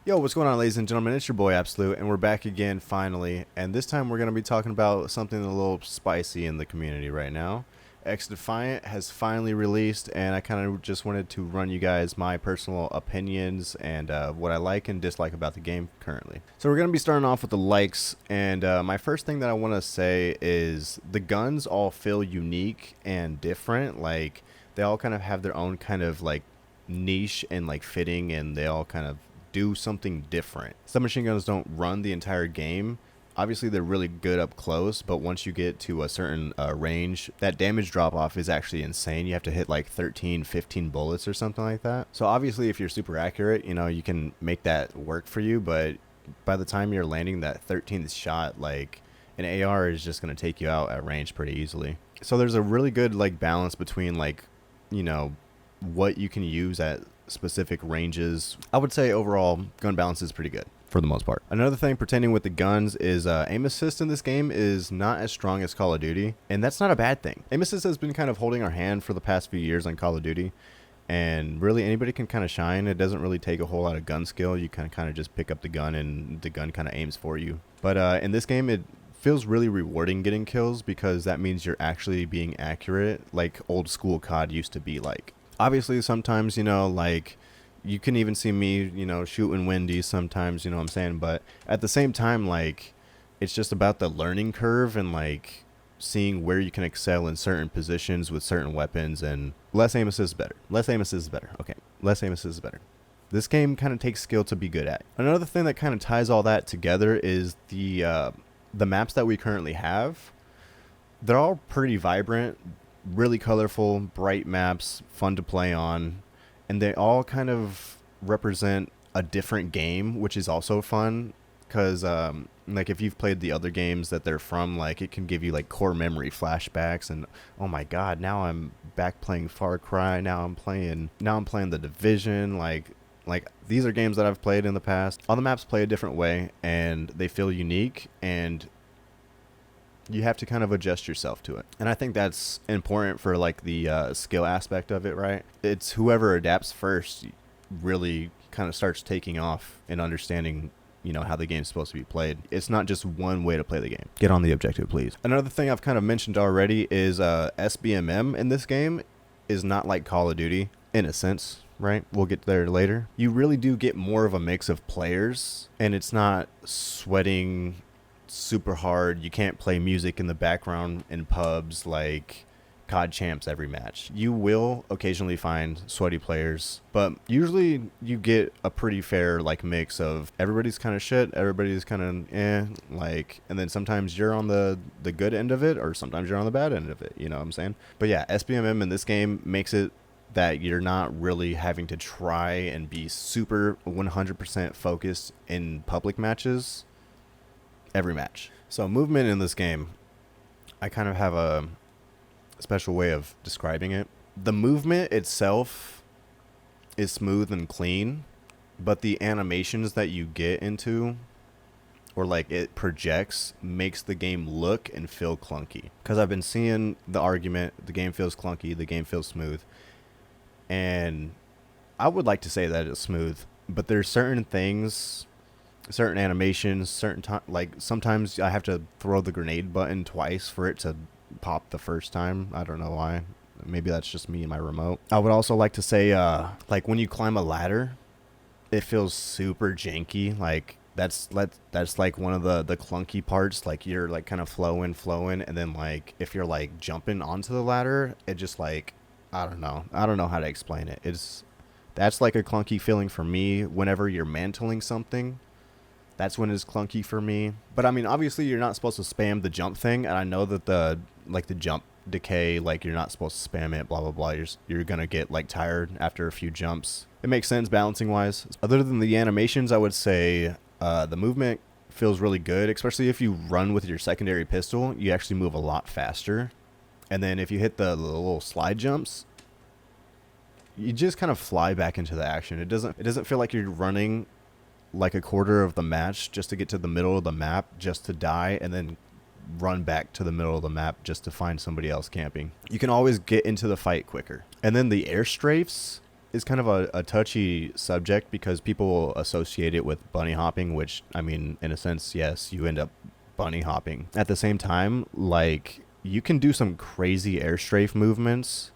Yo, what's going on, ladies and gentlemen? It's your boy Absolute, and we're back again finally. And this time we're going to be talking about something a little spicy in the community right now. XDefiant has finally released, and I kind of just wanted to run you guys my personal opinions and what I like and dislike about the game currently. So we're going to be starting off with the likes, and my first thing that I want to say is the guns all feel unique and different. Like, they all kind of have their own kind of like niche and like fitting, and they all kind of do something different. Submachine guns don't run the entire game. Obviously, they're really good up close, but once you get to a certain range, that damage drop off is actually insane. You have to hit like 13, 15 bullets or something like that. So obviously, if you're super accurate, you know, you can make that work for you, but by the time you're landing that 13th shot, like an AR is just going to take you out at range pretty easily. So there's a really good like balance between like, you know, what you can use at specific ranges. I would say overall gun balance is pretty good for the most part. Another thing pertaining with the guns is aim assist in this game is not as strong as Call of Duty, and that's not a bad thing. Aim assist has been kind of holding our hand for the past few years on Call of Duty, and really anybody can kind of shine. It doesn't really take a whole lot of gun skill. You can kind of just pick up the gun and the gun kind of aims for you. But in this game, it feels really rewarding getting kills because that means you're actually being accurate, like old school COD used to be like. Obviously, sometimes, you know, like, you can even see me, you know, shooting windy sometimes, you know what I'm saying? But at the same time, like, it's just about the learning curve and, like, seeing where you can excel in certain positions with certain weapons, and less aim assist is better. Less aim assist is better. Okay, less aim assist is better. This game kind of takes skill to be good at. Another thing that kind of ties all that together is the maps that we currently have. They're all pretty vibrant, really colorful, bright maps, fun to play on, and they all kind of represent a different game, which is also fun because like if you've played the other games that they're from, like it can give you like core memory flashbacks and oh my god, now I'm back playing Far Cry, now I'm playing The Division, like these are games that I've played in the past. All the maps play a different way and they feel unique, and you have to kind of adjust yourself to it. And I think that's important for like the skill aspect of it, right? It's whoever adapts first really kind of starts taking off and understanding, you know, how the game's supposed to be played. It's not just one way to play the game. Get on the objective, please. Another thing I've kind of mentioned already is sbmm in this game is not like Call of Duty in a sense, right? We'll get there later. You really do get more of a mix of players, and it's not sweating super hard. You can't play music in the background in pubs like COD champs every match. You will occasionally find sweaty players, but usually you get a pretty fair like mix of everybody's kind of shit, everybody's kind of like, and then sometimes you're on the good end of it, or sometimes you're on the bad end of it, you know what I'm saying? But yeah, sbmm in this game makes it that you're not really having to try and be super 100% focused in public matches every match. So movement in this game, I kind of have a special way of describing it. The movement itself is smooth and clean, but the animations that you get into, or like it projects, makes the game look and feel clunky. Because I've been seeing the argument, the game feels clunky, the game feels smooth. And I would like to say that it's smooth, but there's certain things, certain animations, certain time, like sometimes I have to throw the grenade button twice for it to pop the first time. I don't know why. Maybe that's just me and my remote. I would also like to say, like when you climb a ladder, it feels super janky. Like that's like one of the clunky parts. Like you're like kind of flowing, and then like if you're like jumping onto the ladder, it just like I don't know how to explain it. That's like a clunky feeling for me whenever you're mantling something. That's when it's clunky for me. But I mean, obviously you're not supposed to spam the jump thing, and I know that the jump decay, like you're not supposed to spam it, blah blah blah. You're gonna get like tired after a few jumps. It makes sense balancing wise. Other than the animations, I would say the movement feels really good, especially if you run with your secondary pistol. You actually move a lot faster, and then if you hit the little slide jumps, you just kind of fly back into the action. It doesn't feel like you're running like a quarter of the match just to get to the middle of the map just to die and then run back to the middle of the map just to find somebody else camping. You can always get into the fight quicker. And then the air strafes, is kind of a touchy subject because people associate it with bunny hopping, which, I mean, in a sense, yes, you end up bunny hopping. At the same time, like, you can do some crazy air strafe movements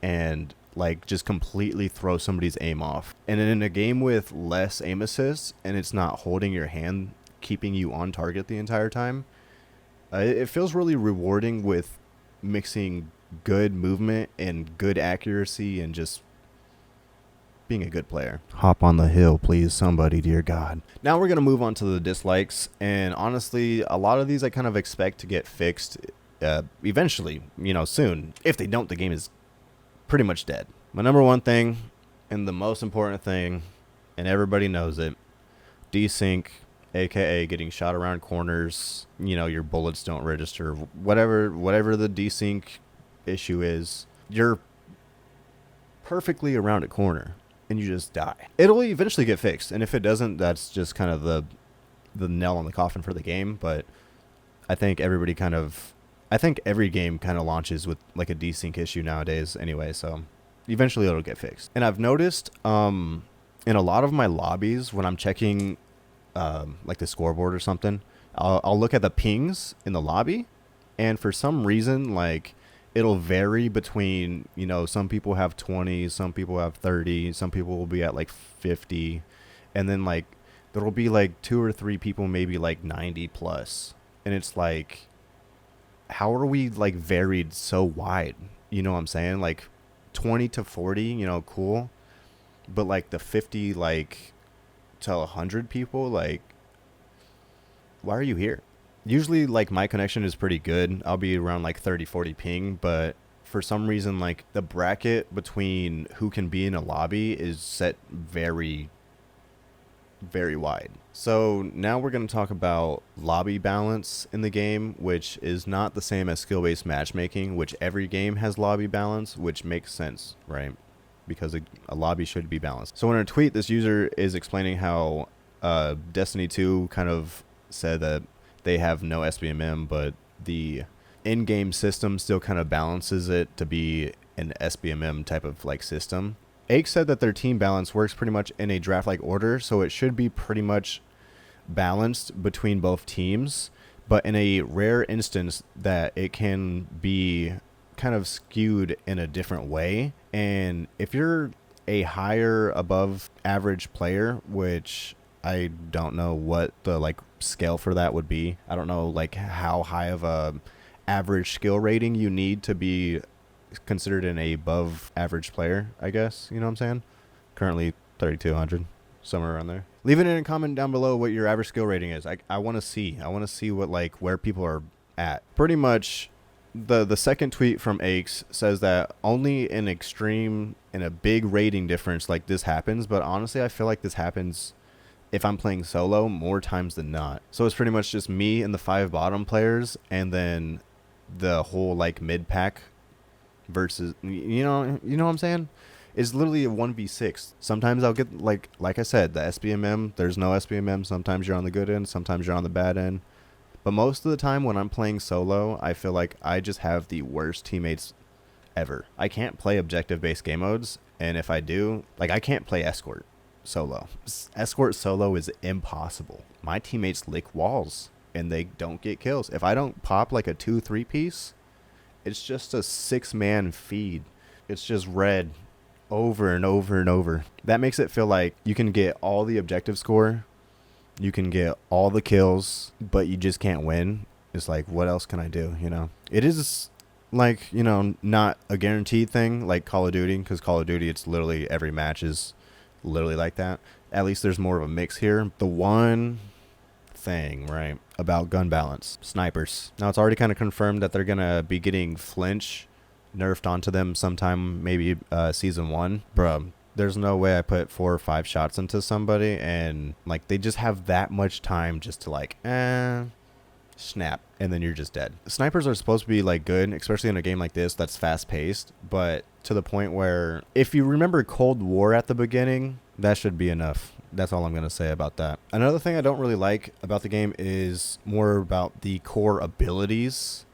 and like just completely throw somebody's aim off. And in a game with less aim assists and it's not holding your hand, keeping you on target the entire time, it feels really rewarding with mixing good movement and good accuracy and just being a good player. Hop on the hill, please, somebody, dear God. Now we're going to move on to the dislikes. And honestly, a lot of these I kind of expect to get fixed eventually, soon. If they don't, the game is pretty much dead. My number one thing and the most important thing, and everybody knows it, desync, aka getting shot around corners, your bullets don't register, whatever the desync issue is, you're perfectly around a corner and you just die. It'll eventually get fixed, and if it doesn't, that's just kind of the nail on the coffin for the game. But I think every game kind of launches with like a desync issue nowadays anyway, so eventually it'll get fixed. And I've noticed in a lot of my lobbies when I'm checking like the scoreboard or something, I'll look at the pings in the lobby, and for some reason, like, it'll vary between, some people have 20, some people have 30, some people will be at like 50, and then like there'll be like 2 or 3 people maybe like 90 plus, and it's like, how are we like varied so wide? You know what I'm saying? Like 20 to 40, cool, but like the 50 like to 100 people, like, why are you here? Usually, like, my connection is pretty good. I'll be around like 30-40 ping, but for some reason, like, the bracket between who can be in a lobby is set very, very wide. So now we're going to talk about lobby balance in the game, which is not the same as skill-based matchmaking, which every game has lobby balance, which makes sense, right? Because a lobby should be balanced. So in a tweet, this user is explaining how Destiny 2 kind of said that they have no SBMM, but the in-game system still kind of balances it to be an SBMM type of like system. Ake said that their team balance works pretty much in a draft-like order, so it should be pretty much balanced between both teams, but in a rare instance that it can be kind of skewed in a different way. And if you're a higher above average player, which I don't know what the like scale for that would be. I don't know like how high of a average skill rating you need to be considered an above average player, I guess. You know what I'm saying? Currently 3,200, somewhere around there. Leave it in a comment down below what your average skill rating is. I want to see. I want to see what like where people are at. Pretty much the second tweet from Akes says that only in a big rating difference like this happens, but honestly I feel like this happens if I'm playing solo more times than not. So it's pretty much just me and the 5 bottom players, and then the whole like mid pack versus, you know what I'm saying? It's literally a 1v6. Sometimes I'll get like I said, the SBMM, there's no SBMM. Sometimes you're on the good end, sometimes you're on the bad end. But most of the time when I'm playing solo, I feel like I just have the worst teammates ever. I can't play objective-based game modes, and if I do, like, I can't play escort solo. Escort solo is impossible. My teammates lick walls, and they don't get kills. If I don't pop like a 2-3 piece, it's just a 6-man feed. It's just red over and over and over. That makes it feel like you can get all the objective score, you can get all the kills, but you just can't win. It's like, what else can I do, It is like, not a guaranteed thing like Call of Duty, because Call of Duty, it's literally every match is literally like that. At least there's more of a mix here. The one thing, right, about gun balance, snipers. Now it's already kind of confirmed that they're going to be getting flinch nerfed onto them sometime, maybe season 1. Bruh, there's no way I put 4 or 5 shots into somebody and like they just have that much time just to like snap, and then you're just dead. Snipers are supposed to be like good, especially in a game like this that's fast paced, but to the point where if you remember Cold War at the beginning, that should be enough. That's all I'm going to say about that. Another thing I don't really like about the game is more about the core abilities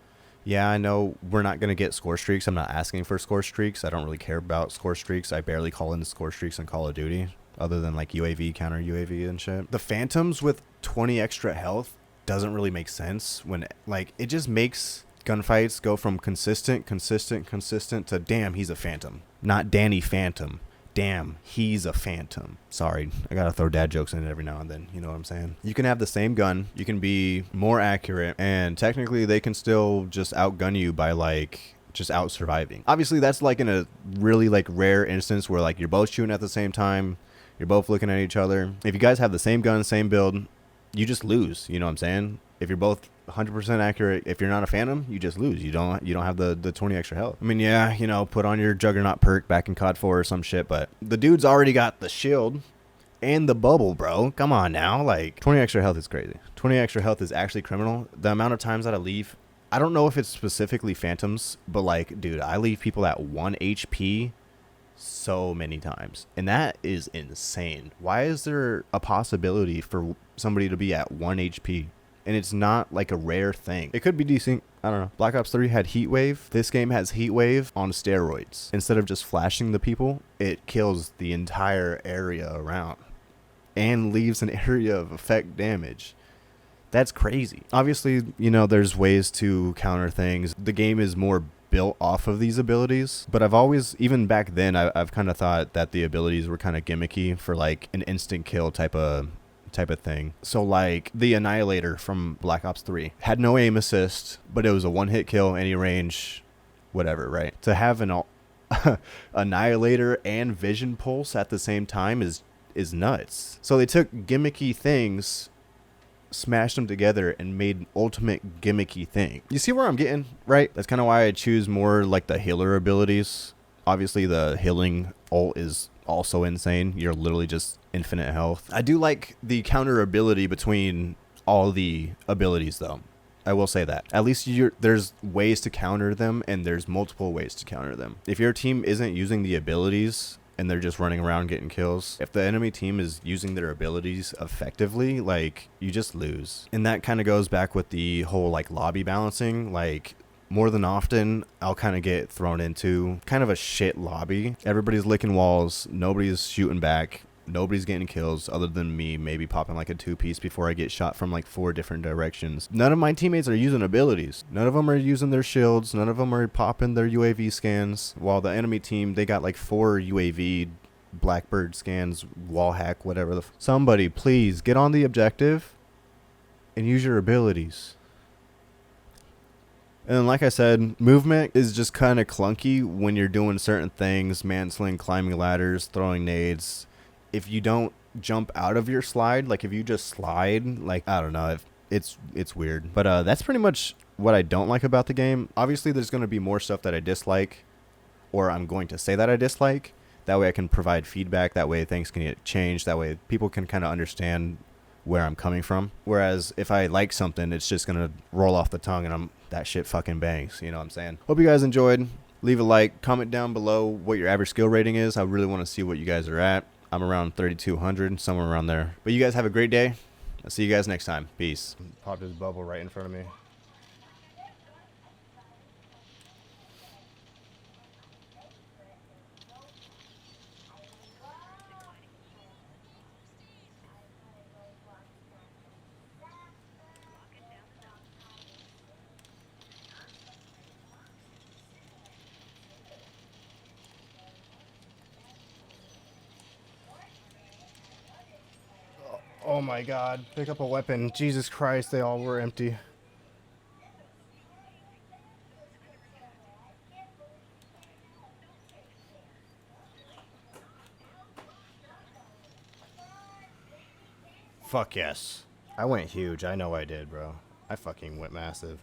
Yeah, I know we're not going to get score streaks. I'm not asking for score streaks. I don't really care about score streaks. I barely call in score streaks on Call of Duty, other than like UAV, counter UAV and shit. The Phantoms with 20 extra health doesn't really make sense when, like, it just makes gunfights go from consistent to damn, he's a Phantom. Not Danny Phantom. Damn, he's a Phantom. Sorry, I gotta throw dad jokes in it every now and then. You know what I'm saying? You can have the same gun, you can be more accurate, and technically they can still just outgun you by like just out surviving. Obviously, that's like in a really like rare instance where like you're both shooting at the same time, you're both looking at each other. If you guys have the same gun, same build, you just lose. You know what I'm saying? If you're both 100% accurate, if you're not a Phantom, you just lose. You don't have the 20 extra health. I mean, yeah, you know, put on your Juggernaut perk back in COD 4 or some shit, but the dude's already got the shield and the bubble, bro. Come on now. Like, 20 extra health is crazy. 20 extra health is actually criminal. The amount of times that I leave, I don't know if it's specifically Phantoms, but like, dude, I leave people at 1 HP so many times, and that is insane. Why is there a possibility for somebody to be at 1 HP? And it's not like a rare thing. It could be decent. I don't know. Black Ops 3 had Heat Wave. This game has Heat Wave on steroids. Instead of just flashing the people, it kills the entire area around and leaves an area of effect damage. That's crazy. Obviously, you know, there's ways to counter things. The game is more built off of these abilities, but I've always, even back then, I've kind of thought that the abilities were kind of gimmicky for like an instant kill type of thing. So like the Annihilator from Black Ops 3 had no aim assist, but it was a one-hit kill, any range, whatever, right? To have an Annihilator and Vision Pulse at the same time is nuts. So they took gimmicky things, smashed them together, and made an ultimate gimmicky thing. You see where I'm getting, right? That's kind of why I choose more like the healer abilities. Obviously the healing ult is also insane. You're literally just infinite health. I do like the counter ability between all the abilities though. I will say that. At least there's ways to counter them, and there's multiple ways to counter them. If your team isn't using the abilities and they're just running around getting kills, if the enemy team is using their abilities effectively, like, you just lose. And that kind of goes back with the whole like lobby balancing. Like, more than often, I'll kind of get thrown into kind of a shit lobby. Everybody's licking walls. Nobody's shooting back. Nobody's getting kills other than me maybe popping like a 2-piece before I get shot from like 4 different directions. None of my teammates are using abilities. None of them are using their shields. None of them are popping their UAV scans. While the enemy team, they got like 4 UAV Blackbird scans, wall hack, whatever. Somebody please get on the objective and use your abilities. And like I said, movement is just kind of clunky when you're doing certain things, mansling, climbing ladders, throwing nades. If you don't jump out of your slide, like if you just slide, like, I don't know, it's weird. But that's pretty much what I don't like about the game. Obviously, there's going to be more stuff that I dislike, or I'm going to say that I dislike. That way I can provide feedback. That way things can get changed. That way people can kind of understand where I'm coming from. Whereas if I like something, it's just going to roll off the tongue and that shit fucking bangs. You know what I'm saying? Hope you guys enjoyed. Leave a like, comment down below what your average skill rating is. I really want to see what you guys are at. I'm around 3,200, somewhere around there. But you guys have a great day. I'll see you guys next time. Peace. Popped his bubble right in front of me. Oh my god. Pick up a weapon. Jesus Christ, they all were empty. Fuck yes. I went huge. I know I did, bro. I fucking went massive.